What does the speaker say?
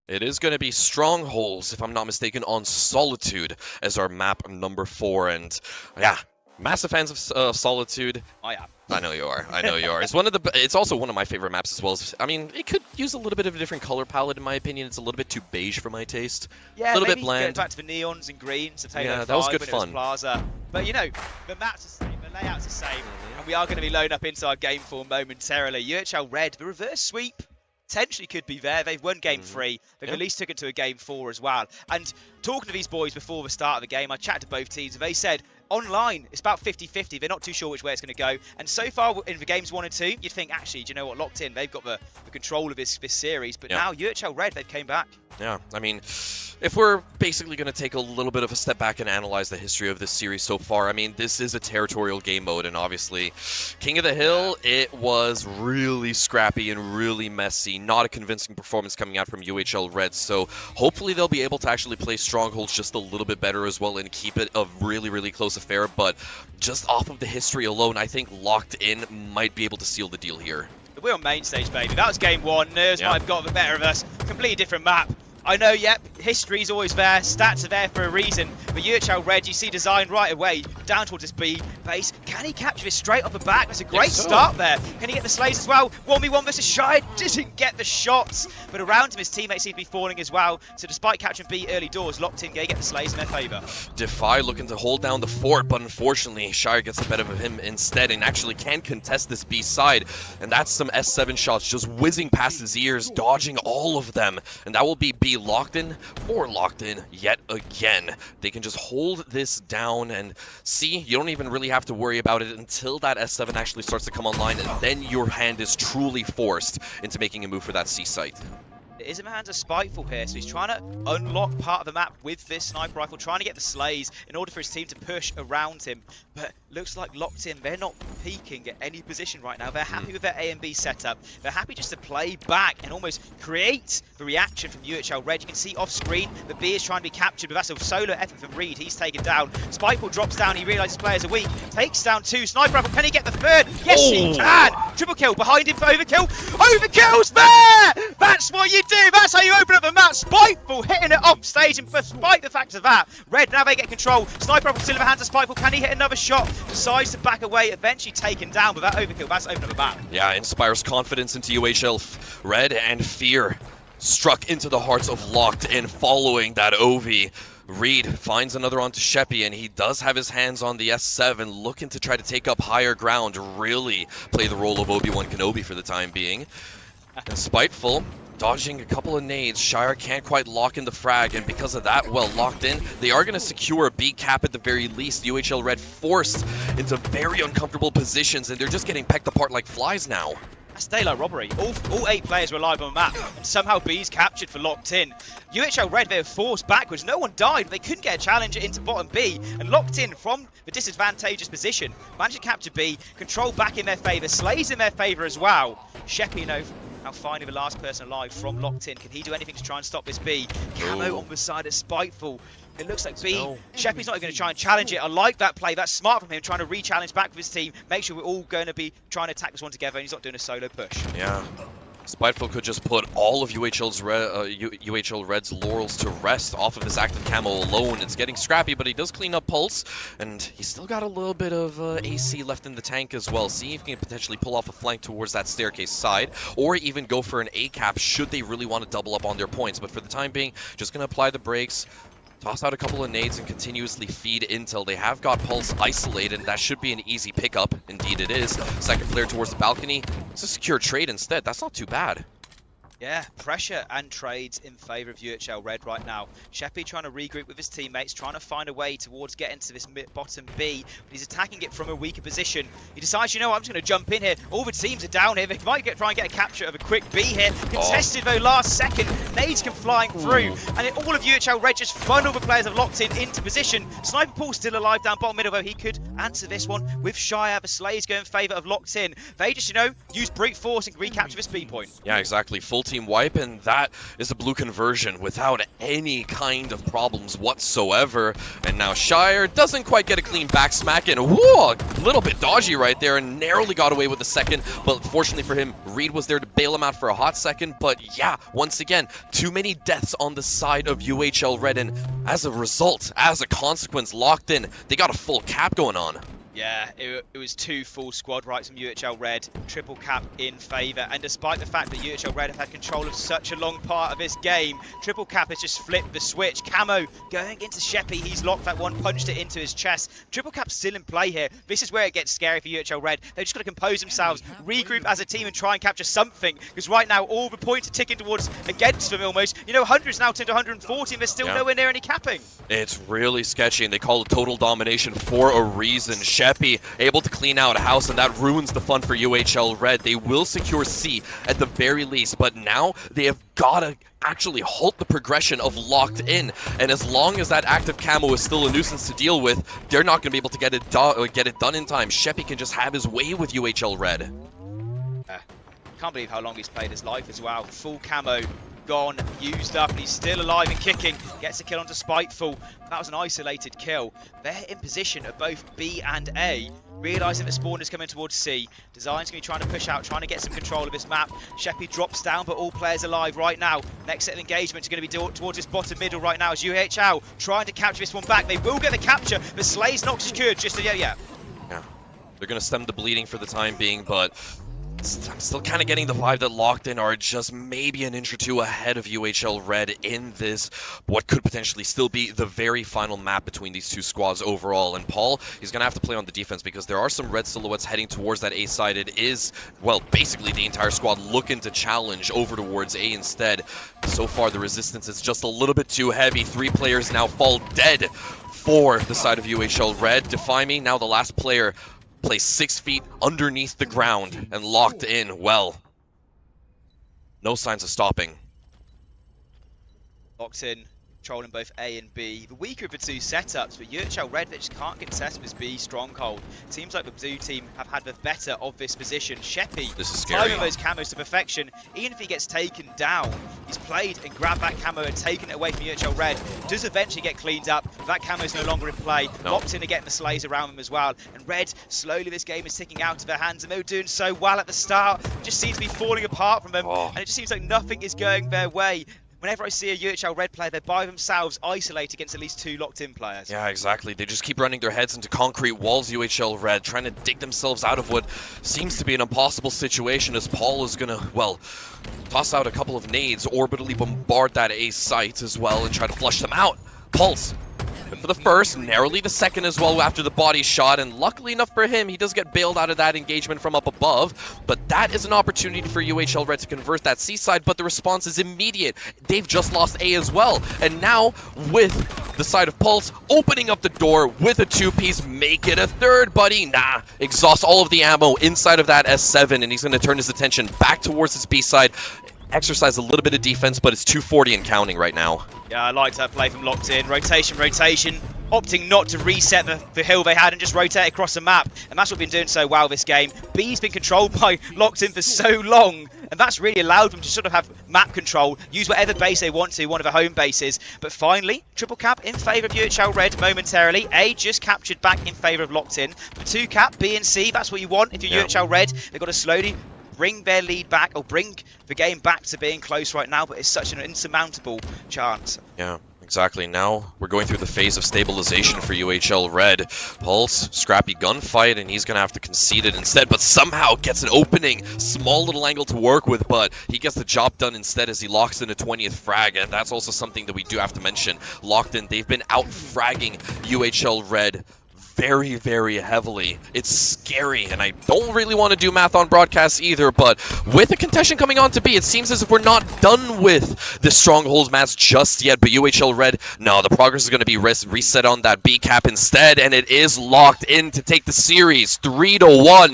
It is going to be Strongholds, if I'm not mistaken, on Solitude as our map number 4. And yeah, massive fans of Solitude. I am. I know you are. I know you are. It's also one of my favorite maps as well. I mean, it could use a little bit of a different color palette in my opinion. It's a little bit too beige for my taste. Yeah, a little maybe bit bland. Go back to the neons and greens of Halo Yeah, 5 that was good when fun. it was Plaza. But you know, the map's the same, the layout's the same, and we are going to be loading up into our game form momentarily. UHL Red, the reverse sweep potentially could be there. They've won game 3. They've at least took it to a game 4 as well. And talking to these boys before the start of the game, I chatted to both teams and they said online it's about 50-50. They're not too sure which way it's going to go. And so far in the games 1 and 2, you'd think actually, do you know what, locked in, they've got the control of this series. But now UHL Red, they've came back. Yeah, I mean, if we're basically going to take a little bit of a step back and analyze the history of this series so far, I mean, this is a territorial game mode, and obviously, King of the Hill, it was really scrappy and really messy. Not a convincing performance coming out from UHL Red, so hopefully they'll be able to actually play Strongholds just a little bit better as well and keep it a really, really close affair, but just off of the history alone, I think Locked In might be able to seal the deal here. We're on Mainstage, baby. That was game 1. Nerves might have got the better of us. Completely different map. I know, yep, history's always there, stats are there for a reason, but UHL Red, you see design right away, down towards his B base. Can he capture this straight off the back? That's a great start there. Can he get the slays as well? 1v1 versus Shy, doesn't get the shots, but around him his teammates seem to be falling as well, so despite capturing B early doors, Locked In, they get the slays in their favour. Defy looking to hold down the fort, but unfortunately, Shire gets the better of him instead and actually can contest this B side, and that's some S7 shots just whizzing past his ears, dodging all of them, and that will be B Locked In or Locked In yet again. They can just hold this down and see, you don't even really have to worry about it until that S7 actually starts to come online, and then your hand is truly forced into making a move for that C site. Izmahan's a spiteful here, so he's trying to unlock part of the map with this sniper rifle, trying to get the slays in order for his team to push around him. But looks like Locked In, they're not peeking at any position right now. They're happy with their A and B setup. They're happy just to play back and almost create the reaction from UHL Red. You can see off screen the B is trying to be captured, but that's a solo effort from Reed. He's taken down. Spiteful drops down. He realizes players are weak. Takes down 2. Sniper rifle. Can he get the 3rd? Yes, he can. Triple kill behind him for overkill. Overkill's there. That's what you do. That's how you open up the map. Spiteful hitting it off stage, and despite the fact of that, Red now they get control. Sniper rifle still in the hands of Spiteful. Can he hit another shot? Decides to back away, eventually taken down, but that overkill, that's opened up the map. Yeah, inspires confidence into UHL Red, and fear struck into the hearts of Locked In following that OV. Reed finds another onto Sheppy, and he does have his hands on the S7, looking to try to take up higher ground, really play the role of Obi-Wan Kenobi for the time being. And Spiteful dodging a couple of nades. Shire can't quite lock in the frag, and because of that, well, Locked In, they are going to secure a B cap at the very least. UHL Red forced into very uncomfortable positions, and they're just getting pecked apart like flies now. That's daylight robbery. All 8 players were alive on the map, and somehow B's captured for Locked In. UHL Red, they were forced backwards. No one died, but they couldn't get a challenger into bottom B, and Locked In from the disadvantageous position managed to capture B, control back in their favour, slays in their favour as well. Sheppy, now finding the last person alive from Locked In. Can he do anything to try and stop this B? Camo on the side of Spiteful. It looks like B. Sheppy's not even going to try and challenge it. I like that play. That's smart from him, trying to re-challenge back with his team. Make sure we're all going to be trying to attack this one together, and he's not doing a solo push. Yeah. Spiteful could just put all of UHL Red's laurels to rest off of this active camo alone. It's getting scrappy, but he does clean up Pulse, and he's still got a little bit of AC left in the tank as well. See if he can potentially pull off a flank towards that staircase side, or even go for an A cap should they really want to double up on their points. But for the time being, just going to apply the brakes, toss out a couple of nades, and continuously feed intel. They have got Pulse isolated, and that should be an easy pickup. Indeed it is. Second flare towards the balcony. It's a secure trade instead. That's not too bad. Yeah, pressure and trades in favour of UHL Red right now. Sheppy trying to regroup with his teammates, trying to find a way towards getting to this bottom B, but he's attacking it from a weaker position. He decides, you know what, I'm just going to jump in here. All the teams are down here. They might try and get a capture of a quick B here. Contested though last second. Nades come flying through, and all of UHL Red just funnel the players have locked in into position. Sniper Paul still alive down bottom middle, though he could answer this one with Shire. The Slays go in favour of Locked In. They just, use brute force and recapture this B point. Yeah, exactly. Full team wipe, and that is a blue conversion without any kind of problems whatsoever. And now Shire doesn't quite get a clean back smack, and whoa, a little bit dodgy right there, and narrowly got away with the second. But fortunately for him, Reed was there to bail him out for a hot second. But yeah, once again, too many deaths on the side of UHL Red, and as a result, as a consequence, Locked In, they got a full cap going on. Yeah, it was 2 full squad rights from UHL Red, triple cap in favour, and despite the fact that UHL Red have had control of such a long part of this game, triple cap has just flipped the switch. Camo going into Sheppy, he's locked that one, punched it into his chest. Triple cap's still in play here. This is where it gets scary for UHL Red. They've just got to compose themselves, regroup as a team and try and capture something, because right now all the points are ticking towards against them almost. You know, 100's now turned to 140 and there's still nowhere near any capping. It's really sketchy, and they call it total domination for a reason. Sheppy able to clean out a house, and that ruins the fun for UHL Red. They will secure C at the very least, but now they have got to actually halt the progression of Locked In, and as long as that active camo is still a nuisance to deal with, they're not going to be able to get it done in time. Sheppy can just have his way with UHL Red. Can't believe how long he's played his life as well. Full camo gone, used up, and he's still alive and kicking. Gets a kill onto Spiteful. That was an isolated kill. They're in position of both B and A, realising that spawn is coming towards C. Design's going to be trying to push out, trying to get some control of this map. Sheppy drops down, but all players alive right now. Next set of engagement is going to be towards this bottom middle right now as UHL trying to capture this one back. They will get the capture, but Slay's not secured just yet. Yeah. They're going to stem the bleeding for the time being, but I'm still kind of getting the vibe that Locked In are just maybe an inch or two ahead of UHL Red in this, what could potentially still be the very final map between these two squads overall. And Paul, he's going to have to play on the defense because there are some red silhouettes heading towards that A side. It is, well, basically the entire squad looking to challenge over towards A instead. So far, the resistance is just a little bit too heavy. 3 players now fall dead for the side of UHL Red. Defy Me, now the last player, plays 6 feet underneath the ground, and Locked In, well, no signs of stopping. Locked In, controlling both A and B. The weaker of the two setups, but UHL Red, they just can't contest this B stronghold. Seems like the blue team have had the better of this position. Sheppy, this is scary. Timing those camos to perfection. Even if he gets taken down, he's played and grabbed that camo and taken it away from UHL Red. Does eventually get cleaned up. That camo is no longer in play. No. Locked In are getting the slays around them as well. And Red, slowly this game is ticking out of their hands, and they were doing so well at the start. Just seems to be falling apart from them, and it just seems like nothing is going their way. Whenever I see a UHL Red player, they're by themselves, isolated against at least 2 Locked In players. Yeah, exactly. They just keep running their heads into concrete walls, UHL Red, trying to dig themselves out of what seems to be an impossible situation, as Paul is going to, well, toss out a couple of nades, orbitally bombard that A site as well, and try to flush them out. Pulse. For the first, narrowly the second as well after the body shot, and luckily enough for him, he does get bailed out of that engagement from up above, but that is an opportunity for UHL Red to convert that C-side, but the response is immediate. They've just lost A as well, and now with the side of Pulse opening up the door with a 2-piece, make it a third, buddy. Nah, exhaust all of the ammo inside of that S7, and he's going to turn his attention back towards his B-side. Exercise a little bit of defense, but it's 240 and counting right now. Yeah, I liked that play from Locked In. Rotation, opting not to reset the hill they had and just rotate across the map. And that's what we've been doing so well this game. B's been controlled by Locked In for so long, and that's really allowed them to sort of have map control, use whatever base they want to, one of the home bases. But finally, triple cap in favour of UHL Red momentarily. A just captured back in favour of Locked In. The 2 cap, B and C, that's what you want if you're UHL Red. They've got to slowly bring their lead back, or bring the game back to being close right now, but it's such an insurmountable chance. Yeah, exactly. Now we're going through the phase of stabilization for UHL Red. Pulse, scrappy gunfight, and he's going to have to concede it instead, but somehow gets an opening, small little angle to work with, but he gets the job done instead as he locks in a 20th frag, and that's also something that we do have to mention. Locked In, they've been out-fragging UHL Red very, very heavily. It's scary, and I don't really want to do math on broadcast either, but with the contention coming on to B, it seems as if we're not done with the Strongholds match just yet, but UHL Red, no, the progress is going to be reset on that B cap instead, and it is Locked In to take the series 3-1.